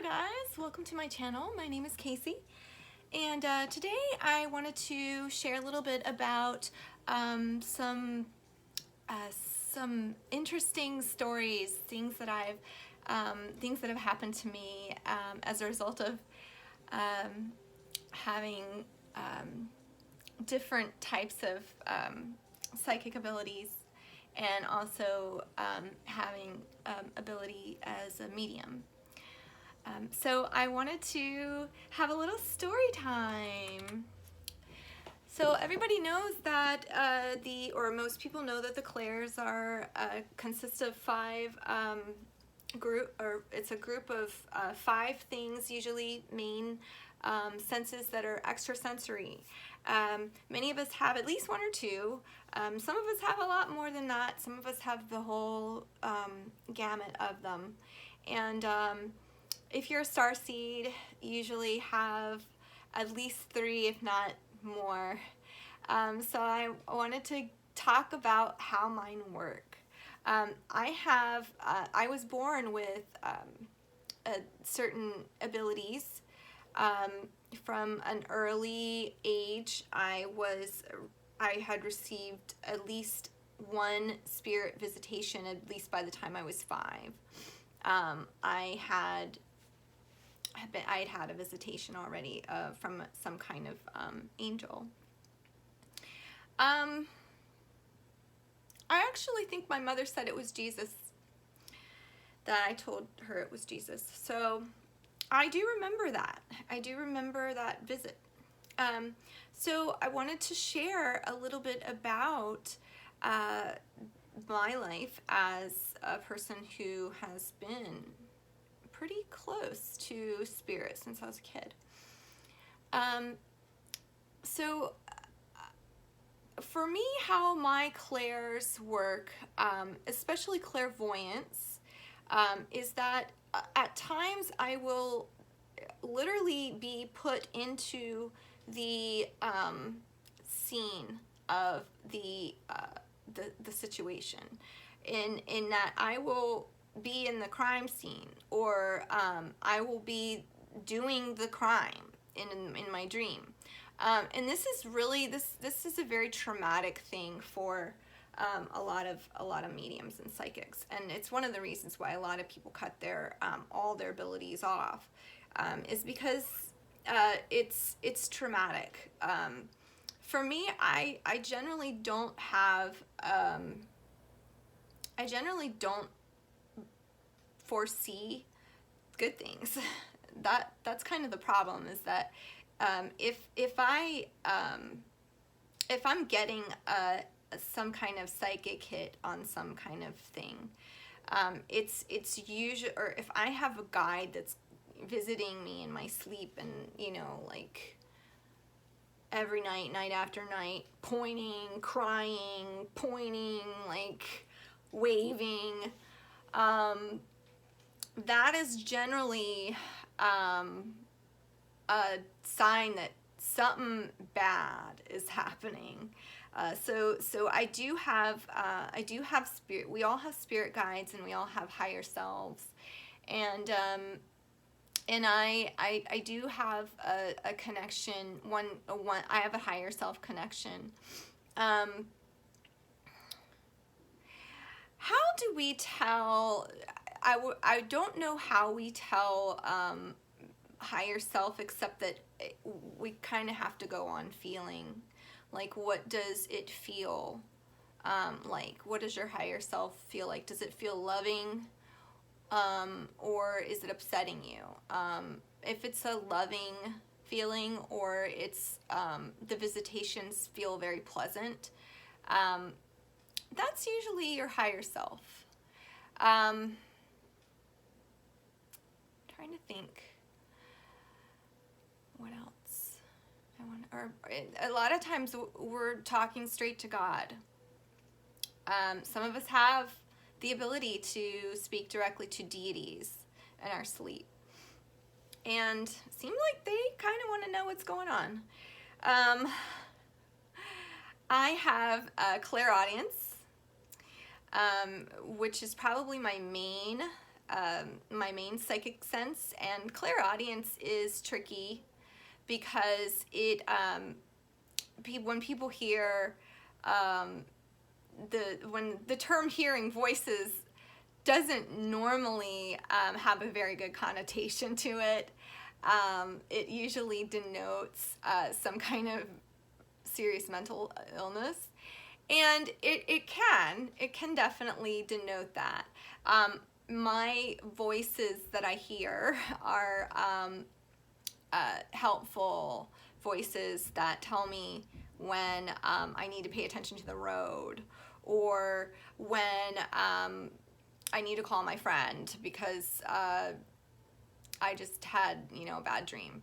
Hello guys, welcome to my channel. My name is Casey, and today I wanted to share a little bit about some interesting stories, things that have happened to me as a result of having different types of psychic abilities, and also having ability as a medium. So I wanted to have a little story time. So everybody knows that most people know that the clairs are consist of it's a group of 5 things, usually main senses that are extrasensory. Many of us have at least 1 or 2. Some of us have a lot more than that. Some of us have the whole gamut of them. And if you're a starseed, you usually have at least 3, if not more. So I wanted to talk about how mine work. I was born with certain abilities. From an early age, I had received at least 1 spirit visitation, at least by the time I was 5. I had had a visitation already from some kind of angel. I actually think my mother said it was Jesus, that I told her it was Jesus. So I do remember that. I do remember that visit. So I wanted to share a little bit about my life as a person who has been pretty close to spirit since I was a kid. So for me, how my clairs work, especially clairvoyance, is that at times I will literally be put into the scene of the situation, in that I will be in the crime scene, or I will be doing the crime in my dream. And this is really this is a very traumatic thing for a lot of mediums and psychics, and it's one of the reasons why a lot of people cut their all their abilities off, is because it's traumatic. For me, I generally don't have I generally don't foresee good things. That's kind of the problem, is that if I'm getting some kind of psychic hit on some kind of thing, it's usually, or if I have a guide that's visiting me in my sleep, and like every night after night, pointing, crying, pointing, like waving, that is generally a sign that something bad is happening. So I do have spirit. We all have spirit guides, and we all have higher selves, and I do have a connection. I have a higher self connection. How do we tell? I don't know how we tell higher self, except that we kind of have to go on feeling. Like, what does it feel like? What does your higher self feel like? Does it feel loving, or is it upsetting you? If it's a loving feeling, or it's the visitations feel very pleasant, that's usually your higher self. Trying to think what else I want. Or a lot of times we're talking straight to God. Some of us have the ability to speak directly to deities in our sleep, and seem like they kind of want to know what's going on. I have a clairaudience, which is probably my main my main psychic sense, and clairaudience is tricky because when people hear when the term hearing voices doesn't normally have a very good connotation to it. It usually denotes some kind of serious mental illness, and it can definitely denote that. My voices that I hear are helpful voices that tell me when I need to pay attention to the road, or when I need to call my friend because I just had, a bad dream,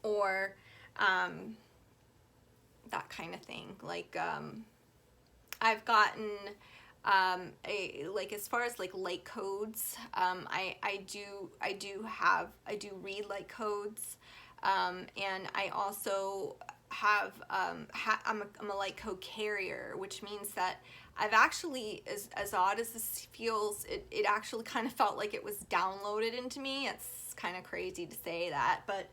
or that kind of thing. Like I've gotten as far as like light codes, I do read light codes, and I also have I'm a light code carrier, which means that I've actually, as odd as this feels, it actually kind of felt like it was downloaded into me. It's kind of crazy to say that, but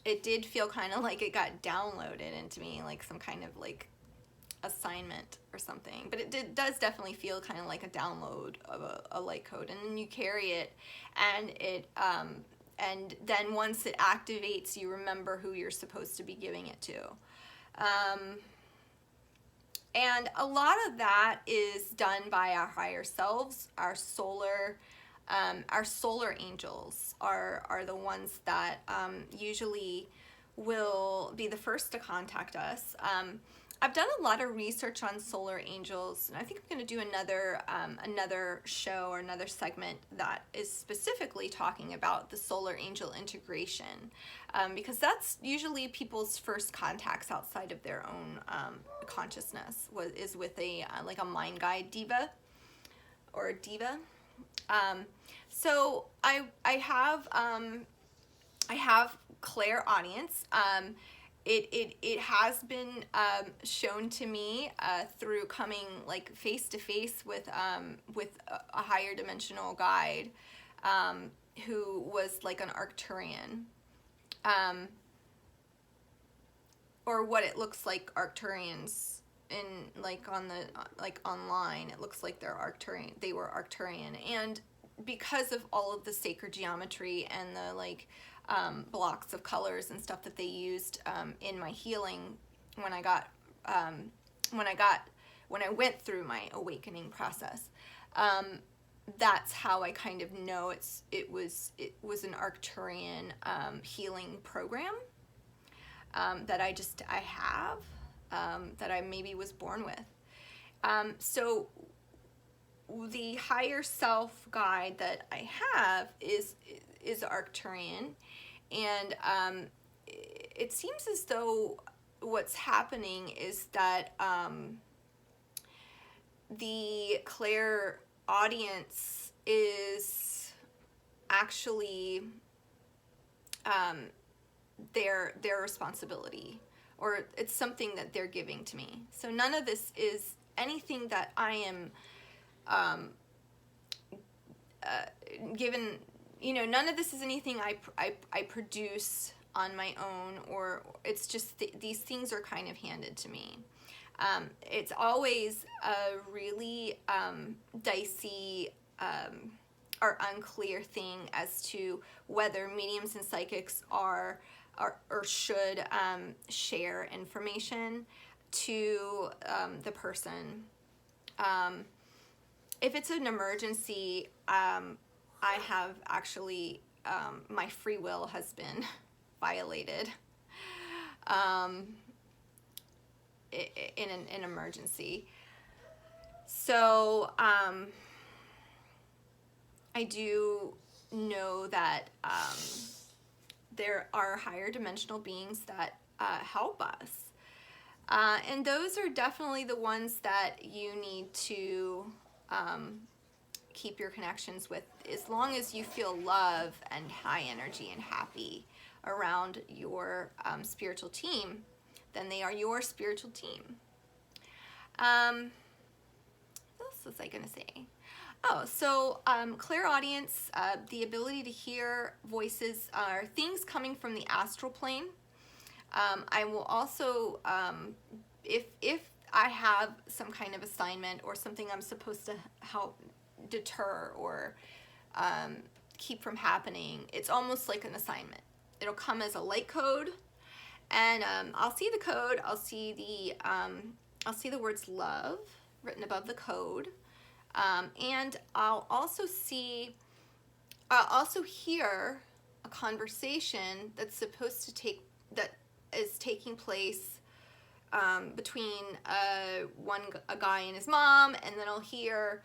it did feel kind of like it got downloaded into me, like some kind of like assignment or something. But it does definitely feel kind of like a download of a light code, and then you carry it, and and then once it activates, you remember who you're supposed to be giving it to. And a lot of that is done by our higher selves. Our solar angels are the ones that usually will be the first to contact us. I've done a lot of research on solar angels, and I think I'm going to do another show or another segment that is specifically talking about the solar angel integration, because that's usually people's first contacts outside of their own consciousness is with a like a mind guide diva or a diva. So I have clairaudience. It has been shown to me through coming like face to face with a higher dimensional guide, who was like an Arcturian, or what it looks like Arcturians in like on the like online. It looks like they're Arcturian. They were Arcturian, and because of all of the sacred geometry and the like blocks of colors and stuff that they used in my healing when I went through my awakening process, that's how I kind of know it was an Arcturian healing program that I have, that I maybe was born with. So the higher self guide that I have is Arcturian, and it seems as though what's happening is that the clairaudience is actually their responsibility, or it's something that they're giving to me. So none of this is anything that I am given. None of this is anything I produce on my own, or it's just these things are kind of handed to me. It's always a really dicey or unclear thing as to whether mediums and psychics are or should share information to the person. If it's an emergency, I have actually, my free will has been violated in an emergency. So I do know that there are higher dimensional beings that help us. And those are definitely the ones that you need to keep your connections with, as long as you feel love and high energy and happy around your spiritual team, then they are your spiritual team. What else was I going to say? Oh, so clairaudience, the ability to hear voices, are things coming from the astral plane. I will also, if I have some kind of assignment or something I'm supposed to help deter or um, keep from happening, it's almost like an assignment. It'll come as a light code, and I'll see the code. I'll see the words love written above the code, and I'll also hear a conversation that is taking place between a guy and his mom, and then I'll hear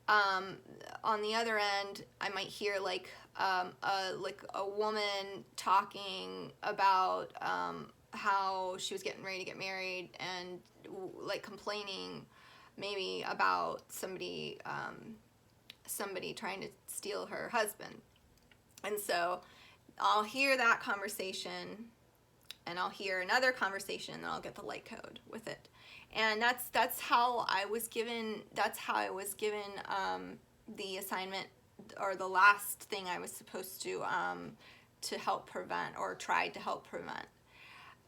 on the other end, I might hear like a woman talking about how she was getting ready to get married and like complaining maybe about somebody trying to steal her husband. And so I'll hear that conversation, and I'll hear another conversation, and then I'll get the light code with it. And that's how I was given. That's how I was given the assignment, or the last thing I was supposed to help prevent, or tried to help prevent.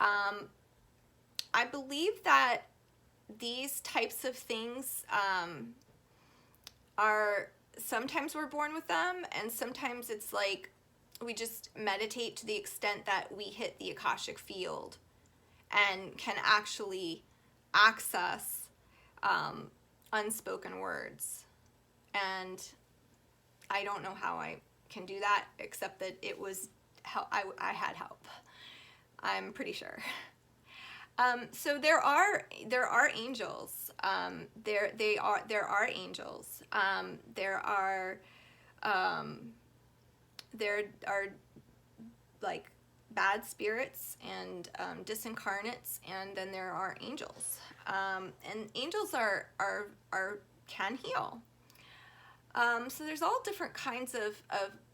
I believe that these types of things are, sometimes we're born with them, and sometimes it's like we just meditate to the extent that we hit the Akashic field and can actually access unspoken words. And I don't know how I can do that, except that it was help. I had help. I'm pretty sure. So there are angels. There are angels. There are like bad spirits and disincarnates, and then there are angels. And angels are can heal. So there's all different kinds of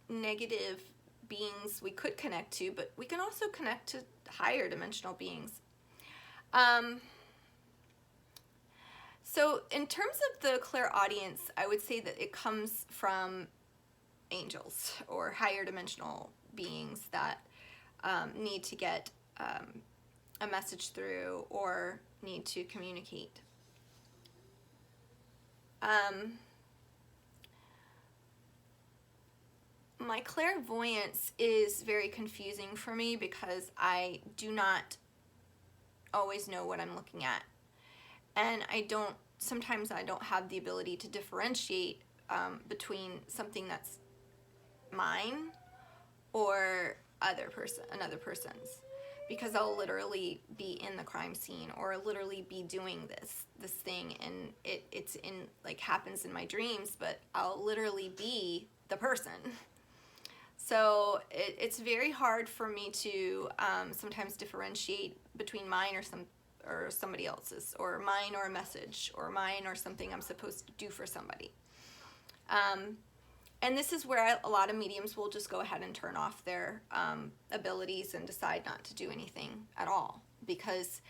negative beings we could connect to, but we can also connect to higher dimensional beings. So in terms of the clairaudience, I would say that it comes from angels or higher dimensional beings that need to get a message through or need to communicate. My clairvoyance is very confusing for me because I do not always know what I'm looking at. And sometimes I don't have the ability to differentiate between something that's mine or another person's, because I'll literally be in the crime scene or literally be doing this thing, and it's in like happens in my dreams, but I'll literally be the person. So it's very hard for me to sometimes differentiate between mine or somebody else's, or mine or a message, or mine or something I'm supposed to do for somebody. And this is where a lot of mediums will just go ahead and turn off their abilities and decide not to do anything at all, because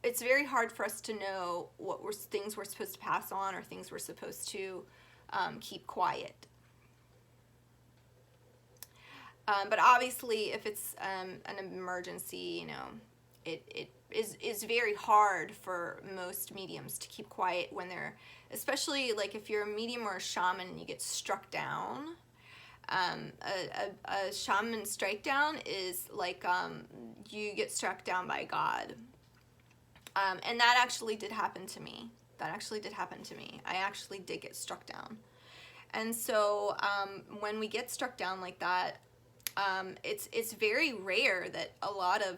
it's very hard for us to know things we're supposed to pass on or things we're supposed to keep quiet. But obviously, if it's an emergency, it is very hard for most mediums to keep quiet when they're, especially like if you're a medium or a shaman and you get struck down. A shaman strike down is like you get struck down by God. And that actually did happen to me. I actually did get struck down. And so when we get struck down like that, it's very rare that a lot of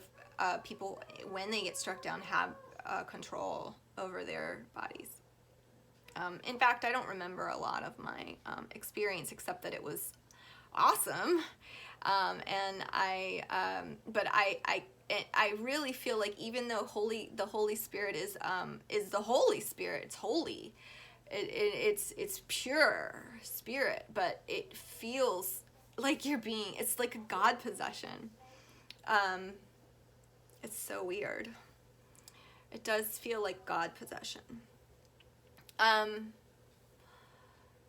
people, when they get struck down, have control over their bodies. In fact, I don't remember a lot of my experience, except that it was awesome. And but I really feel like, even though the Holy Spirit is the Holy Spirit, it's holy. It's pure spirit, but it feels like it's like a God possession. It's so weird. It does feel like God possession.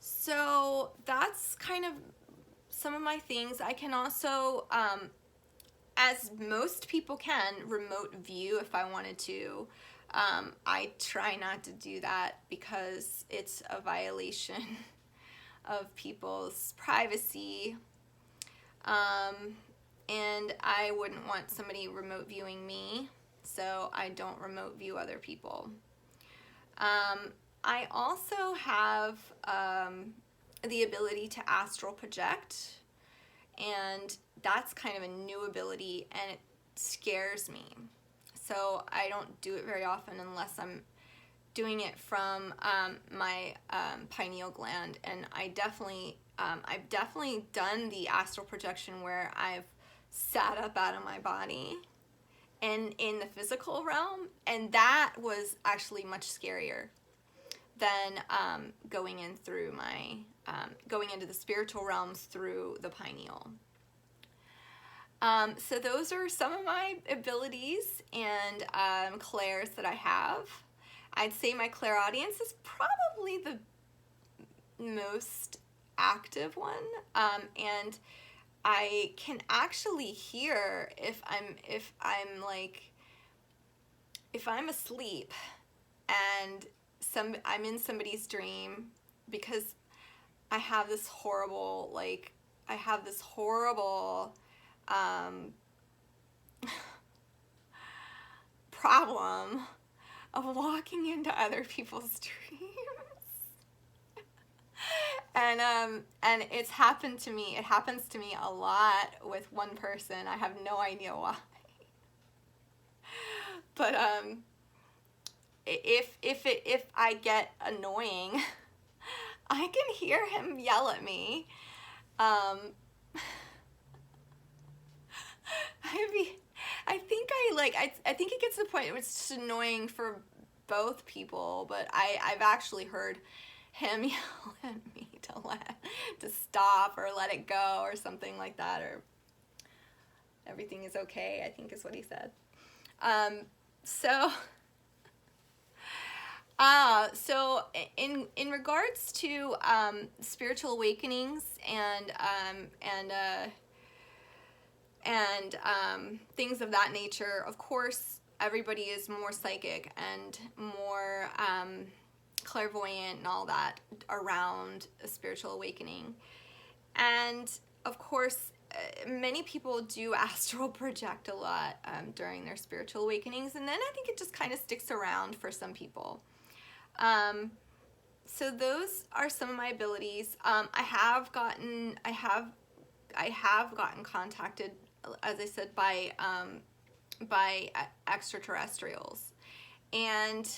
So that's kind of some of my things. I can also, as most people can, remote view if I wanted to. I try not to do that because it's a violation of people's privacy. And I wouldn't want somebody remote viewing me, so I don't remote view other people. I also have the ability to astral project, and that's kind of a new ability, and it scares me. So I don't do it very often unless I'm doing it from my pineal gland. And I've definitely done the astral projection where I've sat up out of my body and in the physical realm, and that was actually much scarier than going into the spiritual realms through the pineal. So those are some of my abilities and clairs that I have. I'd say my clairaudience is probably the most active one, and I can actually hear if I'm asleep and I'm in somebody's dream, because I have this horrible problem of walking into other people's dreams. And it's happened to me. It happens to me a lot with one person. I have no idea why. But if I get annoying, I can hear him yell at me. I think it gets to the point where it's just annoying for both people, but I've actually heard him yell at me to stop or let it go or something like that, or everything is okay, I think is what he said. So in regards to spiritual awakenings and things of that nature, of course, everybody is more psychic and more clairvoyant and all that around a spiritual awakening. And of course, many people do astral project a lot during their spiritual awakenings, and then I think it just kind of sticks around for some people. So those are some of my abilities. I have gotten contacted, as I said, by extraterrestrials, and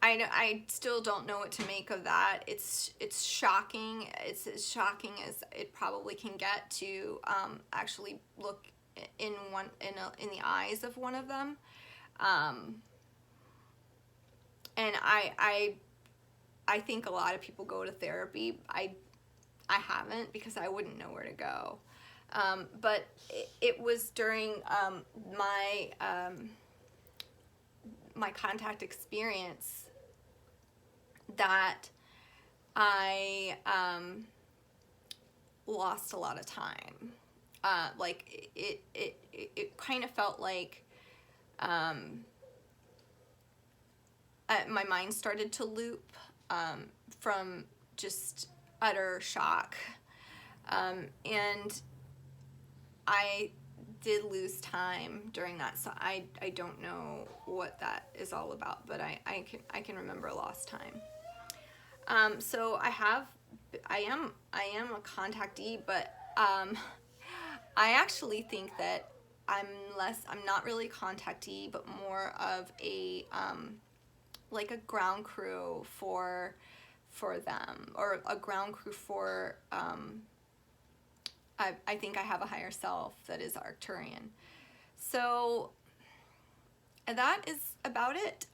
I still don't know what to make of that. It's shocking. It's as shocking as it probably can get to actually look in the eyes of one of them. And I think a lot of people go to therapy. I haven't, because I wouldn't know where to go. But it was during my contact experience that I lost a lot of time. Like it kind of felt like my mind started to loop from just utter shock, and I did lose time during that, so I don't know what that is all about, but I can remember lost time. So I am a contactee, but I actually think that I'm not really a contactee, but more of a like a ground crew for them, or a ground crew for I think I have a higher self that is Arcturian. So that is about it.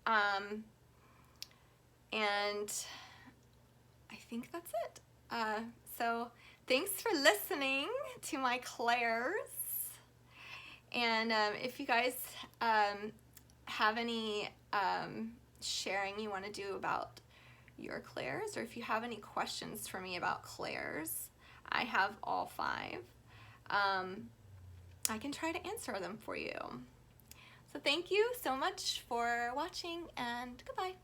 And I think that's it. So thanks for listening to my clairs. And if you guys have any sharing you want to do about your clairs, or if you have any questions for me about clairs, I have all 5. I can try to answer them for you. So thank you so much for watching, and goodbye.